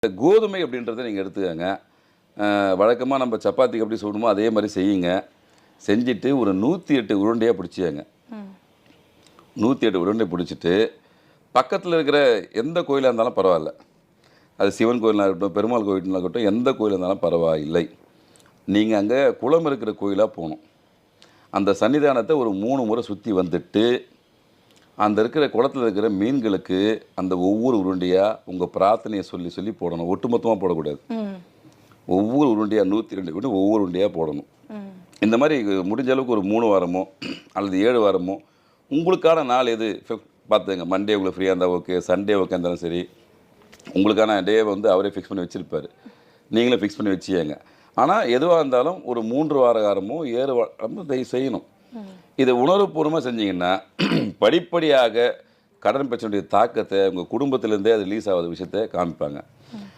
இந்த கோதுமை அப்படின்றத நீங்கள் எடுத்துக்கங்க. வழக்கமாக நம்ம சப்பாத்திக்கு எப்படி சுடணுமோ அதே மாதிரி செய்யுங்க. செஞ்சுட்டு ஒரு 108 உருண்டையாக பிடிச்சிக்கங்க. 108 உருண்டை பிடிச்சிட்டு பக்கத்தில் இருக்கிற எந்த கோயிலாக இருந்தாலும் பரவாயில்ல. அது சிவன் கோயிலாக இருக்கட்டும், பெருமாள் கோயிலாக இருக்கட்டும், எந்த கோயிலாக இருந்தாலும் பரவாயில்லை. நீங்கள் அங்கே குளம் இருக்கிற கோயிலாக போகணும். அந்த சன்னிதானத்தை ஒரு 3 முறை சுற்றி வந்துட்டு அந்த இருக்கிற குளத்தில் இருக்கிற மீன்களுக்கு அந்த ஒவ்வொரு உருண்டையாக உங்கள் பிரார்த்தனையை சொல்லி சொல்லி போடணும். ஒட்டுமொத்தமாக போடக்கூடாது. ஒவ்வொரு உருண்டையாக 102 உருண்டை ஒவ்வொரு உருண்டையாக போடணும். இந்த மாதிரி முடிஞ்ச அளவுக்கு ஒரு 3 வாரமோ அல்லது 7 வாரமோ உங்களுக்கான நாள் எது பார்த்துங்க. மண்டே உங்களுக்கு ஃப்ரீயாக இருந்தால் ஓகே, சண்டே ஓகே இருந்தாலும் சரி, உங்களுக்கான டே வந்து அவரே ஃபிக்ஸ் பண்ணி வச்சுருப்பார். நீங்களே ஃபிக்ஸ் பண்ணி வச்சுக்கங்க. ஆனால் எதுவாக இருந்தாலும் ஒரு 3 வார காலமோ 7 வாரமோ செய்யணும். இதை உணர்வுபூர்வமாக செஞ்சீங்கன்னா படிப்படியாக கடன் பிரச்சனையுடைய தாக்கத்தை உங்கள் குடும்பத்திலேருந்தே அது ரிலீஸ் ஆகாத விஷயத்தை காமிப்பாங்க.